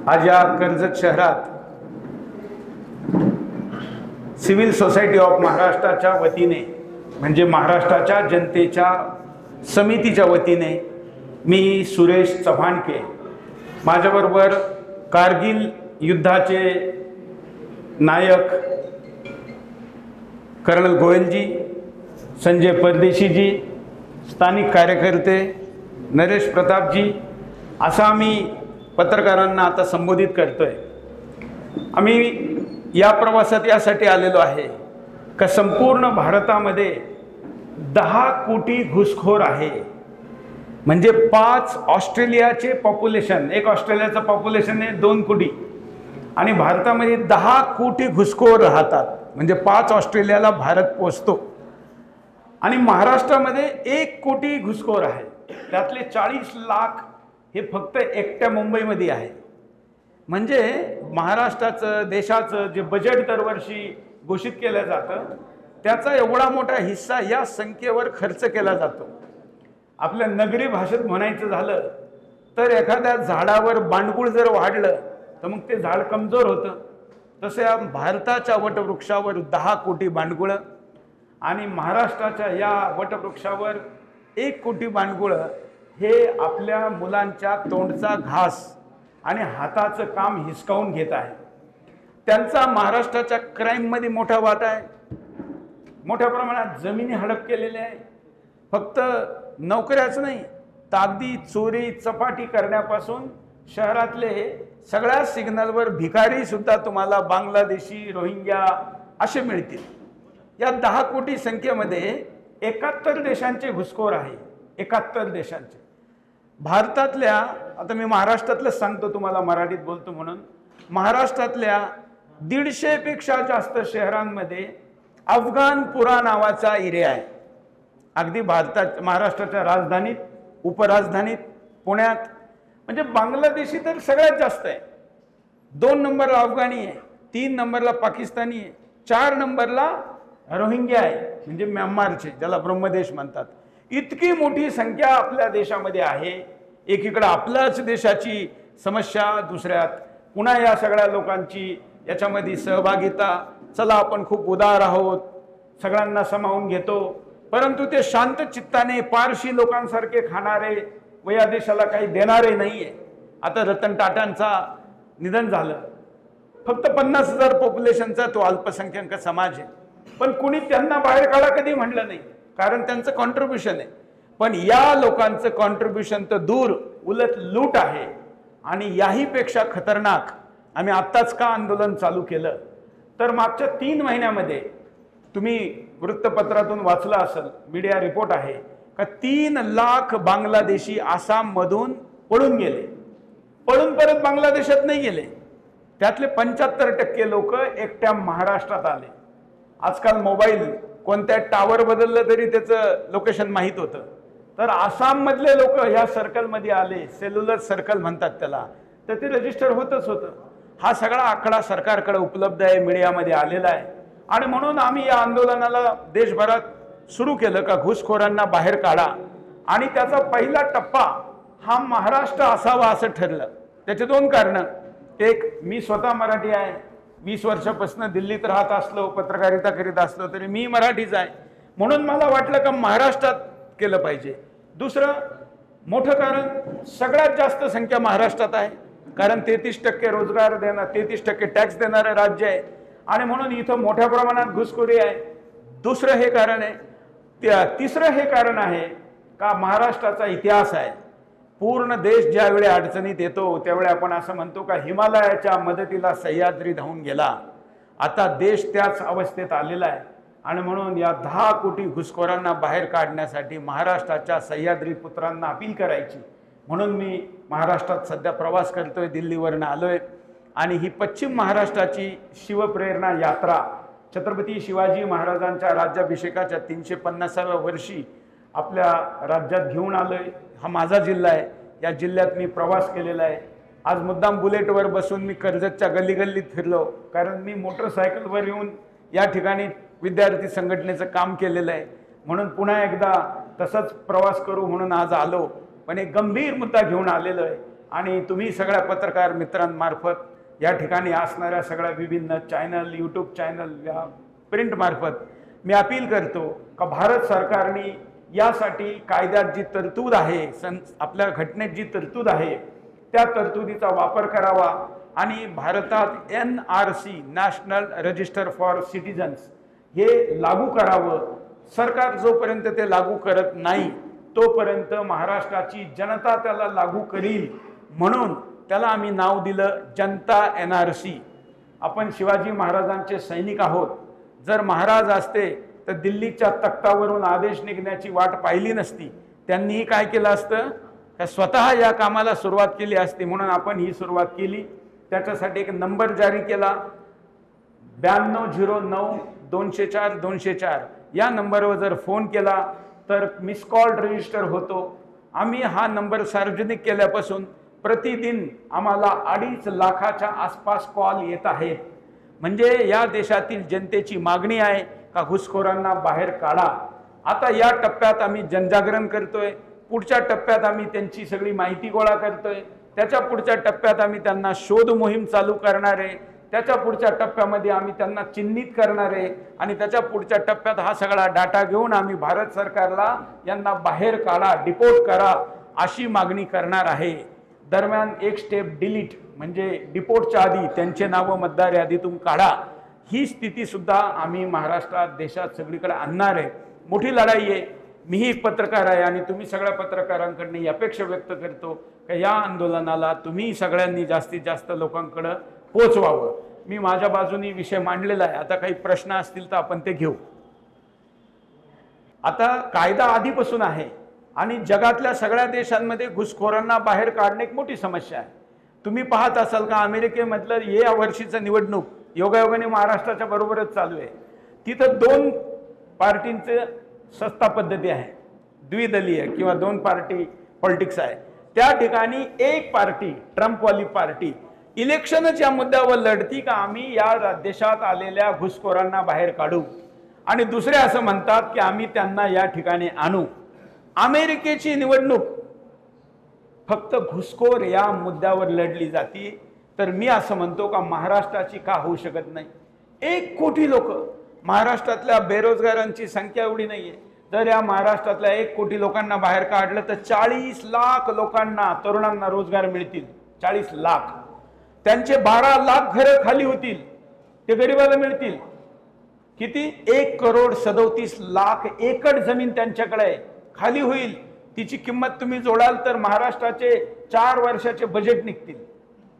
आज या कर्जत शहरात सिव्हिल सोसायटी ऑफ महाराष्ट्राच्या वतीने म्हणजे महाराष्ट्राच्या जनतेच्या समितीच्या वतीने मी सुरेश चव्हाणके माझ्याबरोबर कारगिल युद्धाचे नायक कर्नल गोयलजी, संजय परदेशीजी, स्थानिक कार्यकर्ते नरेश प्रतापजी असा आम्ही पत्रकारांना आता संबोधित करतोय। आम्ही या प्रवासात यासाठी आलेलो आहे का संपूर्ण भारतामध्ये 10 कोटी घुसखोर आहे, म्हणजे 5 ऑस्ट्रेलियाचे पॉप्युलेशन, एक ऑस्ट्रेलियाचं पॉप्युलेशन आहे 2 कोटी आणि भारतामध्ये 10 कोटी घुसखोर राहतात, म्हणजे 5 ऑस्ट्रेलियाला भारत पोचतो आणि महाराष्ट्रामध्ये 1 कोटी घुसखोर आहे, त्यातले 40 लाख हे फक्त एकट्या मुंबईमध्ये आहे। म्हणजे महाराष्ट्राचं देशाचं जे बजेट दरवर्षी घोषित केलं जातं त्याचा एवढा मोठा हिस्सा या संख्येवर खर्च केला जातो। आपल्या नगरी भाषेत म्हणायचं झालं तर एखाद्या झाडावर बांडगुळ जर वाढलं तर मग ते झाड कमजोर होतं, तसे भारताच्या वटवृक्षावर 10 कोटी बांडगुळ आणि महाराष्ट्राच्या या वटवृक्षावर 1 कोटी बांडगुळ हे आपल्या मुलांच्या तोंडचा घास आणि हाताचं काम हिसकावून घेत आहे। त्यांचा महाराष्ट्राच्या क्राईममध्ये मोठा वाटा आहे, मोठ्या प्रमाणात जमिनी हडप केलेल्या आहे। फक्त नोकऱ्याच नाही तर अगदी चोरी चपाटी करण्यापासून शहरातले सगळ्या सिग्नलवर भिकारी सुद्धा तुम्हाला बांगलादेशी, रोहिंग्या असे मिळतील। या 10 कोटी संख्येमध्ये 71 देशांचे घुसखोर आहे, 71 देशांचे। भारतातल्या, आता मी महाराष्ट्रातलं सांगतो तुम्हाला, मराठीत बोलतो म्हणून, महाराष्ट्रातल्या 150 पेक्षा जास्त शहरांमध्ये अफगाणपुरा नावाचा एरिया आहे। अगदी महाराष्ट्राच्या राजधानीत, उपराजधानीत, पुण्यात, म्हणजे बांगलादेशी तर सगळ्यात जास्त आहे। 2 नंबरला अफगाणी आहे, 3 नंबरला पाकिस्तानी आहे, 4 नंबरला रोहिंग्या आहे, म्हणजे म्यानमारचे, ज्याला ब्रह्मदेश म्हणतात। इतकी मोठी संख्या आपल्या देशामध्ये आहे। एकीकडे आपल्याच देशाची समस्या, दुसऱ्यात पुन्हा या सगळ्या लोकांची याच्यामध्ये सहभागिता। चला आपण खूप उदार आहोत, सगळ्यांना सामावून घेतो, परंतु ते शांत चित्ताने पारशी लोकांसारखे खाणारे व या देशाला काही देणारे नाहीये। आता रतन टाटांचा निधन झालं, फक्त 50,000 पॉप्युलेशनचा तो अल्पसंख्याक समाज आहे, पण कुणी त्यांना बाहेर काढा कधी म्हटलं नाही, कारण त्यांचं कॉन्ट्रीब्युशन आहे। पण या लोकांचं कॉन्ट्रीब्युशन तर दूर, उलट लूट आहे। आणि याही पेक्षा खतरनाक आम्ही आत्ताच का आंदोलन चालू केलं तर मागच्या 3 महिन्यामध्ये तुम्ही वृत्तपत्रातून वाचलं असेल, मीडिया रिपोर्ट आहे का 3 लाख बांगलादेशी आसाममधून पळून गेले, पळून परत बांगलादेशात नाही गेले। त्यातले 75% लोक एकट्या महाराष्ट्रात आले। आजकाल मोबाईल कोणत्या टावर बदललं तरी त्याचं लोकेशन माहीत होतं, तर आसाममधले लोक ह्या सर्कलमध्ये आले, सेल्युलर सर्कल म्हणतात त्याला, तर ते रजिस्टर होतच होतं। हा सगळा आकडा सरकारकडे उपलब्ध आहे, मीडियामध्ये आलेला आहे। आणि म्हणून आम्ही या आंदोलनाला देशभरात सुरू केलं का घुसखोरांना बाहेर काढा, आणि त्याचा पहिला टप्पा हा महाराष्ट्र असावा असं ठरलं। त्याचे 2 कारणं, एक, मी स्वतः मराठी आहे, 20 वर्षापासून दिल्लीत राहत असलो, पत्रकारिता करीत असलो तरी मी मराठीच आहे, म्हणून मला वाटलं का महाराष्ट्रात केलं पाहिजे। दुसरं मोठं कारण, सगळ्यात जास्त संख्या महाराष्ट्रात आहे, कारण 33% रोजगार देणार, 33% टॅक्स देणारं राज्य आहे आणि म्हणून इथं मोठ्या प्रमाणात घुसखोरी आहे। दुसरं हे कारण आहे। तिसरं हे कारण आहे का महाराष्ट्राचा इतिहास आहे। पूर्ण देश ज्यावेळी अडचणीत येतो त्यावेळी आपण असं म्हणतो का हिमालयाच्या मदतीला सह्याद्री धावून गेला। आता देश त्याच अवस्थेत आलेला आहे आणि म्हणून या 10 कोटी घुसखोरांना बाहेर काढण्यासाठी महाराष्ट्राच्या सह्याद्री पुत्रांना अपील करायची, म्हणून मी महाराष्ट्रात सध्या प्रवास करतोय, दिल्लीवरनं आलोय। आणि ही पश्चिम महाराष्ट्राची शिवप्रेरणा यात्रा छत्रपती शिवाजी महाराजांच्या राज्याभिषेकाच्या 350व्या वर्षी आपल्या राज्यात घेऊन आलोय। हा माझा जिल्हा आहे, या जिल्ह्यात मी प्रवास केलेला आहे। आज मुद्दाम बुलेटवर बसून मी कर्जतच्या गल्लीगल्लीत फिरलो, कारण मी मोटरसायकलवर येऊन या ठिकाणी विद्यार्थी संघटनेचं काम केलेलं आहे, म्हणून पुन्हा एकदा तसंच प्रवास करू म्हणून आज आलो। पण एक गंभीर मुद्दा घेऊन आलेलो आहे आणि तुम्ही सगळ्या पत्रकार मित्रांमार्फत या ठिकाणी असणाऱ्या सगळ्या विभिन्न चॅनल, यूट्यूब चॅनल या प्रिंटमार्फत मी अपील करतो का भारत सरकारने यासाठी कायद्यात जी तरतूद आहे, आपल्या घटनेत जी तरतूद आहे त्या तरतुदीचा वापर करावा आणि भारतात NRC national register for citizens हे लागू करावं. सरकार जोपर्यंत ते लागू करत नाही तोपर्यंत महाराष्ट्राची जनता त्याला लागू करील, म्हणून त्याला आम्ही नाव दिलं जनता NRC. आपण शिवाजी महाराजांचे सैनिक आहोत. जर महाराज असते तर दिल्लीच्या तख्तावरून आदेश निघण्याची वाट पाहिली नसती. त्यांनीही काय केलं असतं का स्वतः या कामाला सुरुवात केली असती, म्हणून आपण ही सुरुवात केली. त्याच्यासाठी एक नंबर जारी केला 9209-204-204 या नंबरवर जर फोन केला तर मिस कॉल रजिस्टर होतो. आम्ही हा नंबर सार्वजनिक केल्यापासून प्रतिदिन आम्हाला 2.5 लाखाच्या आसपास कॉल येत आहेत. म्हणजे या देशातील जनतेची मागणी आहे का घुसखोरांना बाहेर काढा. आता या टप्प्यात आम्ही जनजागरण करतोय, पुढच्या टप्प्यात आम्ही त्यांची सगळी माहिती गोळा करतोय, त्याच्या पुढच्या टप्प्यात आम्ही त्यांना शोध मोहीम चालू करणार आहे, त्याच्या पुढच्या टप्प्यामध्ये आम्ही त्यांना चिन्हित करणार आहे आणि त्याच्या पुढच्या टप्प्यात हा सगळा डाटा घेऊन आम्ही भारत सरकारला यांना बाहेर काढा, डिपोर्ट करा अशी मागणी करणार आहे. दरम्यान एक स्टेप डिलीट म्हणजे डिपोर्टच्या आधी त्यांचे नावं मतदार यादीतून काढा, ही स्थिती सुद्धा आम्ही महाराष्ट्रात देशात सगळीकडे आणणार आहे. मोठी लढाई आहे. मीही एक पत्रकार आहे आणि तुम्ही सगळ्या पत्रकारांकडून ही अपेक्षा व्यक्त करतो की या आंदोलनाला तुम्ही सगळ्यांनी जास्तीत जास्त लोकांकडे पोहोचवावं. मी माझ्या बाजूनी विषय मांडलेला आहे. आता काही प्रश्न असतील तर आपण ते घेऊ. आता कायदा आधीपासून आहे आणि जगातल्या सगळ्या देशांमध्ये घुसखोरांना बाहेर काढणे एक मोठी समस्या आहे. तुम्ही पाहत असाल का अमेरिकेमधलं या वर्षीचं निवडणूक योगायोगाने महाराष्ट्राच्या बरोबरच चालू आहे. तिथं 2 पार्टींचं सत्ता पद्धती आहे, द्विदलीय किंवा 2 पार्टी पॉलिटिक्स आहे. त्या ठिकाणी एक पार्टी, ट्रम्पवाली पार्टी, इलेक्शनच्या मुद्द्यावर लढती का आम्ही या देशात आलेल्या घुसखोरांना बाहेर काढू, आणि दुसरे असं म्हणतात की आम्ही त्यांना या ठिकाणी आणू. अमेरिकेची निवडणूक फक्त घुसखोर या मुद्द्यावर लढली जाते, तर मी असं म्हणतो का महाराष्ट्राची का होऊ शकत नाही. 1 कोटी लोक, महाराष्ट्रातल्या बेरोजगारांची संख्या एवढी नाहीये. जर या महाराष्ट्रातल्या 1 कोटी लोकांना बाहेर काढलं तर 40 लाख लोकांना, तरुणांना रोजगार मिळतील. 40 लाख, त्यांचे 12 लाख घरं खाली होतील, ते गरिबाला मिळतील. किती? 1,37,00,000 एकड़ जमीन त्यांच्याकडे खाली होईल. तिची किंमत तुम्ही जोडाल तर महाराष्ट्राचे 4 वर्षाचे बजेट निघतील.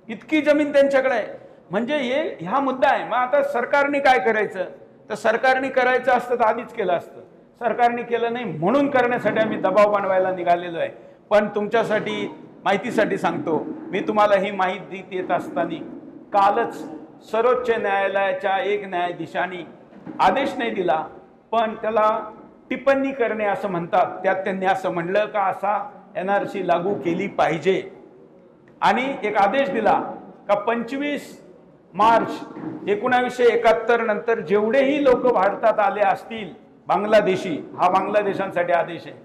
इतकी जमीन त्यांच्याकडे आहे. म्हणजे हा मुद्दा आहे. मग आता सरकारने काय करायचं, तर सरकारने करायचं असतं तर आधीच केलं असतं. सरकारने केलं नाही म्हणून करण्यासाठी आम्ही दबाव बनवायला निघालेलो आहे. पण तुमच्यासाठी माहितीसाठी सांगतो, मी तुम्हाला ही माहिती देत असताना कालच सर्वोच्च न्यायालयाच्या एक न्यायाधीशाने आदेश नाही दिला, पण त्याला टिप्पणी करणे असं म्हणतात. त्यात त्यांनी असं म्हणलं का असा NRC लागू केली पाहिजे आणि एक आदेश दिला का 25 मार्च 1971 नंतर जेवढेही लोक भारतात आले असतील बांगलादेशी, हा बांगलादेशांसाठी आदेश आहे,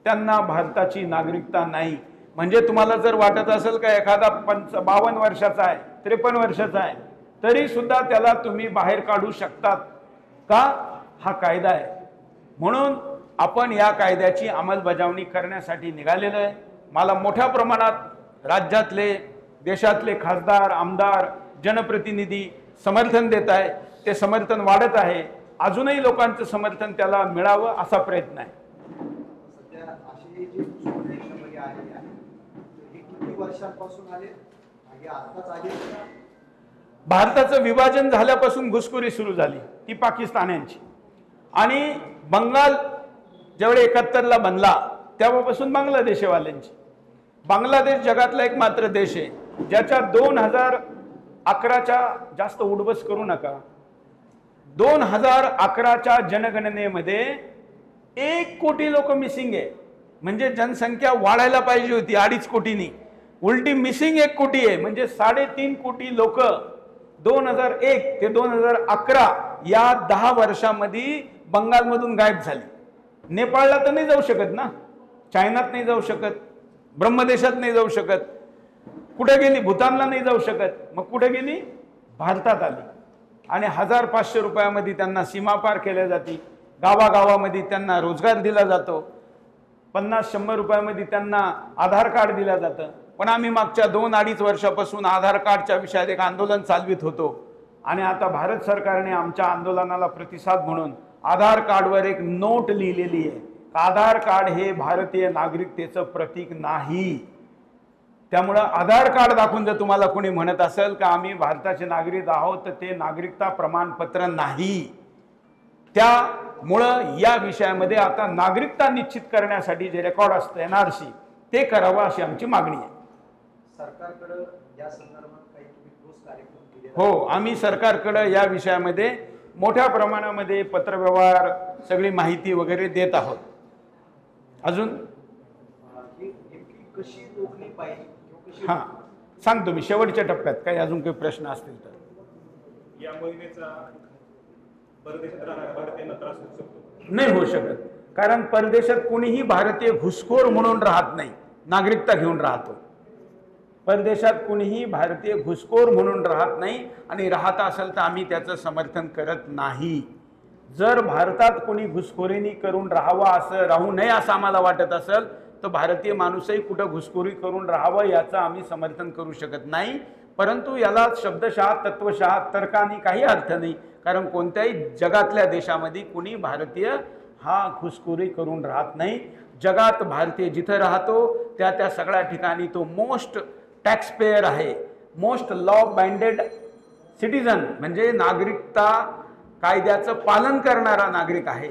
त्यांना भारताची नागरिकता नाही. म्हणजे तुम्हाला जर वाटत असेल का एखादा 52 वर्षाचा आहे, 53 वर्षाचा आहे, तरी सुद्धा त्याला तुम्ही बाहेर काढू शकतात का? हा कायदा आहे. म्हणून आपण या कायद्याची अंमलबजावणी करण्यासाठी निघालेलो आहे. मला मोठ्या प्रमाणात राज्यातले, देशातले खासदार, आमदार, जनप्रतिनिधी समर्थन देत आहे. ते समर्थन वाढत आहे. अजूनही लोकांचं समर्थन त्याला मिळावं असा प्रयत्न आहे. सध्या अशी जी देशामध्ये आलेली आहे, हे किती वर्षांपासून आले? आताच आले? भारताचं विभाजन झाल्यापासून घुसखोरी सुरू झाली ती पाकिस्तान्यांची. आणि बंगाल ज्यावेळी 71ला बनला तेव्हापासून बांगलादेशवाल्यांची. बांगलादेश जगातला एक मात्र देश आहे ज्याच्या 2011च्या, जास्त उडबस करू नका, 2011च्या जनगणनेमध्ये 1 कोटी लोक मिसिंग आहे. म्हणजे जनसंख्या वाढायला पाहिजे होती 2.5 कोटींनी, उलटी मिसिंग 1 कोटी आहे. म्हणजे 3.5 कोटी लोक 2001 ते 2011 या 10 वर्षामध्ये बंगालमधून गायब झाली. नेपाळला तर नाही जाऊ शकत ना, चायनात नाही जाऊ शकत, ब्रह्मदेशात नाही जाऊ शकत. कुठे गेली? भूतानला नाही जाऊ शकत, मग कुठे गेली? भारतात आली. आणि 1500 रुपयामध्ये त्यांना सीमापार केल्या जाते. गावागावामध्ये त्यांना रोजगार दिला जातो. 50-100 रुपयामध्ये त्यांना आधार कार्ड दिलं जातं. पण आम्ही मागच्या 2-2.5 वर्षापासून आधार कार्डच्या विषयात एक आंदोलन चालवित होतो. आणि आता भारत सरकारने आमच्या आंदोलनाला प्रतिसाद म्हणून आधार कार्डवर एक नोट लिहिलेली आहे. आधार कार्ड हे भारतीय नागरिकतेचं प्रतीक नाही. त्यामुळं आधार कार्ड दाखवून जर तुम्हाला कोणी म्हणत असेल का आम्ही भारताचे नागरिक आहोत, तर ते नागरिकता प्रमाणपत्र नाही. त्यामुळं या विषयामध्ये आता नागरिकता निश्चित करण्यासाठी जे रेकॉर्ड असतं NRC ते करावं अशी आमची मागणी आहे. सरकारकडे या संदर्भात काही तुम्ही ठोस कार्यक्रम केले? हो, आम्ही सरकारकडे या विषयामध्ये मोठ्या प्रमाणामध्ये पत्रव्यवहार, सगळी माहिती वगैरे देत आहोत. अजून कशी रोखली पाहिजे? हां, सांगतो मी शेवटच्या टप्प्यात. काही अजून काही प्रश्न असतील तर. या मोहिमेचा परदेशात राहणाऱ्या भारतीयांना त्रास होऊ शकतो? नाही होऊ शकत, कारण परदेशात कोणीही भारतीय घुसखोर म्हणून राहत नाही, नागरिकता घेऊन राहतो. परदेशात कोणीही भारतीय घुसखोर म्हणून राहत नाही, आणि राहत असेल तर आम्ही त्याचं समर्थन करत नाही. जर भारतात कोणी घुसखोरीनी करून राहू नये असं आम्हाला वाटत असेल तर भारतीय माणूसही कुठं घुसखोरी करून राहावं याचं आम्ही समर्थन करू शकत नाही. परंतु याला शब्दशः तत्वशः तर्काने काही अर्थ नाही, कारण कोणत्याही जगातल्या देशामध्ये कुणी भारतीय हा घुसखोरी करून राहत नाही. जगात भारतीय जिथं राहतो त्या सगळ्या ठिकाणी तो मोस्ट टॅक्स पेयर आहे, मोस्ट लॉ बाइंडेड सिटीजन, म्हणजे नागरिकता कायद्याचं पालन करणारा नागरिक आहे.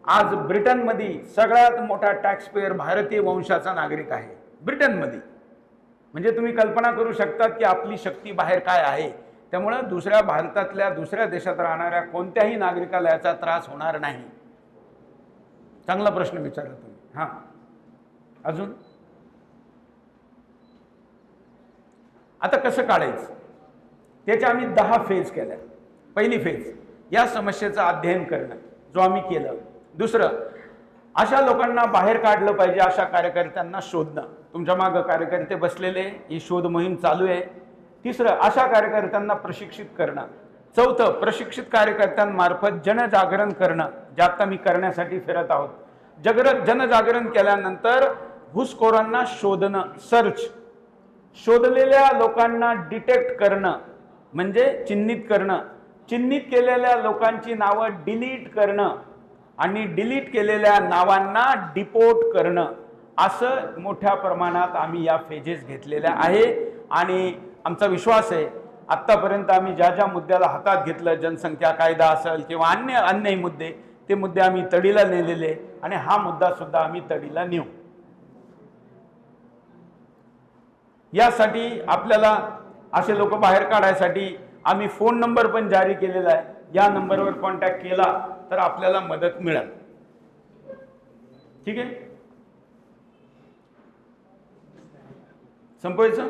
आज ब्रिटनमध्ये सगळ्यात मोठा टॅक्स पेयर भारतीय वंशाचा नागरिक आहे ब्रिटनमध्ये. म्हणजे तुम्ही कल्पना करू शकतात की आपली शक्ती बाहेर काय आहे. त्यामुळे दुसऱ्या भारतातल्या दुसऱ्या देशात राहणाऱ्या कोणत्याही नागरिकाला याचा त्रास होणार नाही. चांगला प्रश्न विचारला तुम्ही. हां, अजून आता कसं काढायचं त्याचे आम्ही 10 फेज केल्या. पहिली फेज या समस्येचं अध्ययन करणं, जो आम्ही केलं. दुसरं, अशा लोकांना बाहेर काढलं पाहिजे, अशा कार्यकर्त्यांना शोधणं. तुमच्या मागं कार्यकर्ते बसलेले, ही शोध मोहीम चालू आहे. तिसरं, अशा कार्यकर्त्यांना प्रशिक्षित करणं. चौथं, प्रशिक्षित कार्यकर्त्यांमार्फत जनजागरण करणं, जे आता मी करण्यासाठी फिरत आहोत. जनजागरण केल्यानंतर घुसखोरांना शोधणं, सर्च, शोधलेल्या लोकांना डिटेक्ट करणं म्हणजे चिन्हित करणं, चिन्हित केलेल्या लोकांची नावं डिलीट करणं आणि डिलीट केलेल्या नावांना डिपोर्ट करणं, असं मोठ्या प्रमाणात आम्ही या फेजेस घेतलेल्या आहे. आणि आमचा विश्वास आहे आत्तापर्यंत आम्ही ज्या ज्या मुद्द्याला हातात घेतलं, जनसंख्या कायदा असेल किंवा अन्य मुद्दे, ते मुद्दे आम्ही तडीला नेलेले, आणि हा मुद्दा सुद्धा आम्ही तडीला नेऊ. यासाठी आपल्याला असे लोक बाहेर काढायसाठी आम्ही फोन नंबर पण जारी केलेला आहे. या नंबरवर कॉन्टॅक्ट केला तर आपल्याला मदत मिळेल. ठीक आहे, संपवायचं.